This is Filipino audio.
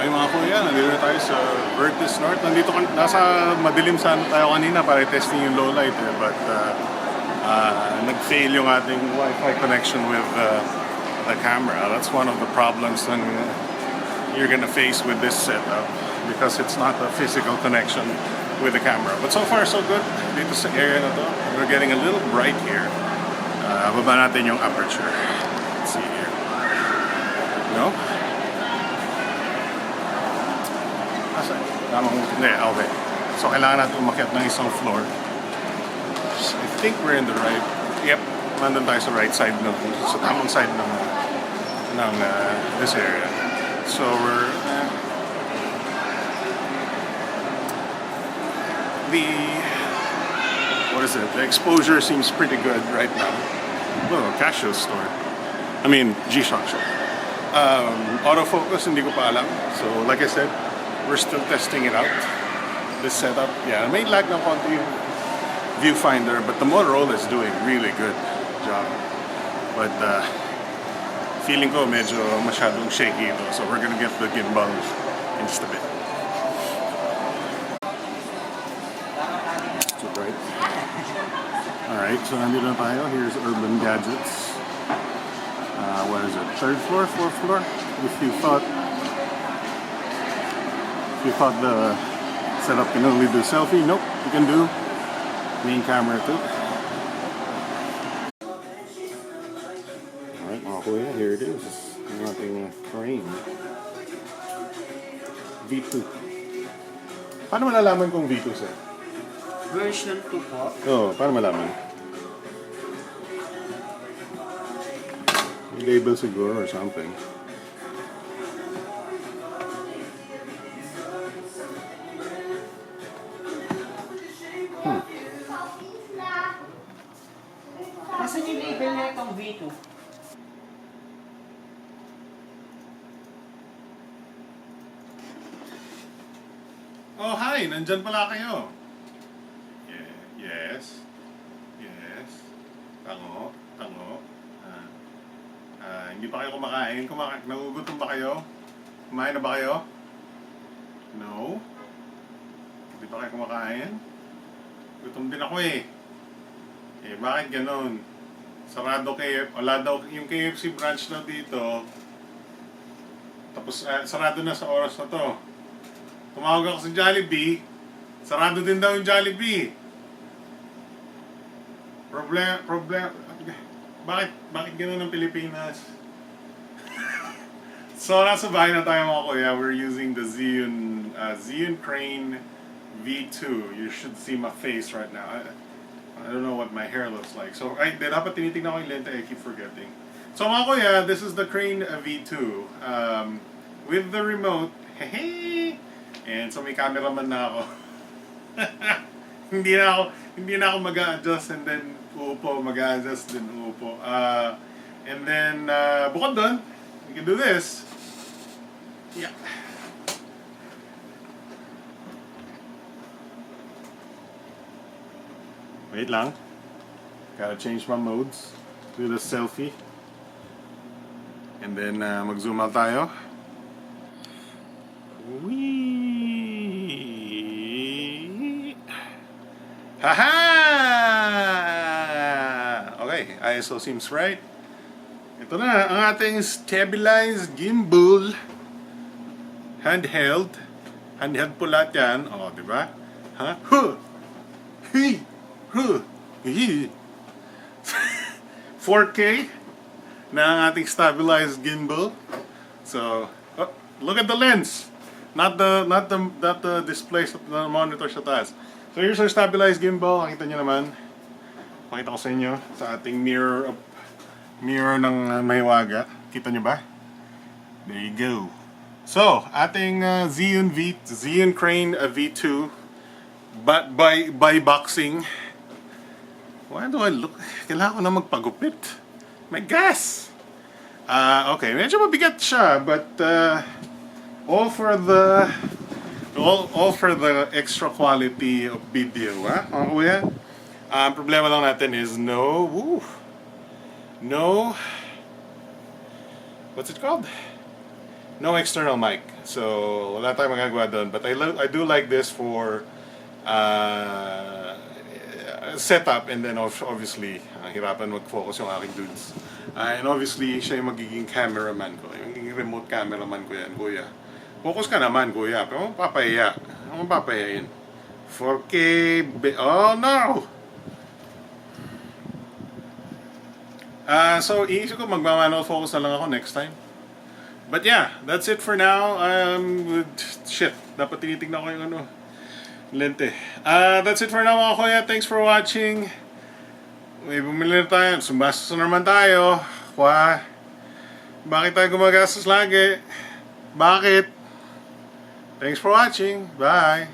Ay mga kuya, nandito na tayo sa Vertis North. Nasa madilim sana tayo kanina para i-testing yung low light eh. But nag-fail yung ating Wi-Fi connection with the camera. That's one of the problems that you're gonna face with this setup because it's not a physical connection with the camera. But so far so good dito sa area na to. We're getting a little bright here. Baba natin yung aperture. Let's see here. No? Hindi, okay. So kailangan natin umakyat ng isang floor. I think we're in the right. Yep, nandun tayo sa right side sa tamang side ng this area. So we're the exposure seems pretty good right now. Well, Casio store. I mean, G-Shock shop. Autofocus, hindi ko pa alam. So like I said, we're still testing it out. This setup, yeah, may lag ng konti yung viewfinder, but the Motorola is doing really good job. But feeling ko medyo masyadong shaky ito, so we're gonna get the gimbal in just a bit. Too bright. Alright, so nandito na tayo. Here's Urban Gadgets. What is it? Third floor? Fourth floor? If you thought the setup can only do selfie, nope, you can do main camera too. Alright mga kuya, here it is. Yung ating frame. V2. Paano malalaman kung V2 sir? Version 2 po. Oo, paano malaman? May label siguro or something. Nasaan yung label na itong V2? Oh, hi! Nandyan pala kayo. Yes. Yes. Tango. Hindi pa kayo kumakain? Nagugutom ba kayo? Kumain na ba kayo? No? Hindi pa kayo kumakain? Gutom din ako eh. Eh, bakit ganun? Sarado wala daw yung KFC branch na dito. Tapos sarado na sa oras na to. Tumawag ako sa Jollibee. Sarado din daw yung Jollibee. Problem. Bakit ganun ang Pilipinas? So nasa bahay na tayo mga kuya. We're using the Zhiyun Crane V2. You should see my face right now. I don't know what my hair looks like. So, dapat tinitignan ko yung lente. I keep forgetting. So, mga kuya, this is the Crane V2. With the remote. Hey! And so, may cameraman na ako. hindi na ako mag-a-adjust and then uupo. Mag-a-adjust then uupo. And then, bukod doon, you can do this. Yeah. Wait lang. Gotta change my modes. Do the selfie. And then mag-zoom out tayo. Wee! Haha! Okay, ISO seems right. Ito na, ang ating stabilized gimbal. Handheld. Handheld po lahat yan. O, diba? Ha? Huh! Hey! 4K na ang ating stabilized gimbal. So, look at the lens, not the display sa the monitor sa taas. So here's our stabilized gimbal. Nakita niyo naman. Pakita ko sa inyo sa ating mirror ng mahiwaga. Kita niyo ba? There you go. So, ating Zhiyun Crane V2 Buyboxing. Why do I look? Kailangan ko na magpagupit. My gas! Okay, medyo mabigat siya, but all for the extra quality of video, ha? Mga kuya? Ang problema lang natin is no, what's it called? No external mic. So, wala tayong magagawa doon. But I do like this for setup, and then obviously, hirapan mag-focus yung aking dudes. And obviously, siya yung magiging cameraman ko. Yung magiging remote cameraman ko yan, kuya. Focus ka naman, kuya. Pero mapapahiya. Ano mapapahiyain? 4K... Oh, no! So, iisip ko magmamanual focus na lang ako next time. But yeah, that's it for now. Shit, dapat tinitignan ko yung ano, lente. That's it for now mga kuya. Thanks for watching. May bumili na tayo. Sumbastos na naman tayo. Bakit tayo gumagastos lagi? Bakit? Thanks for watching. Bye.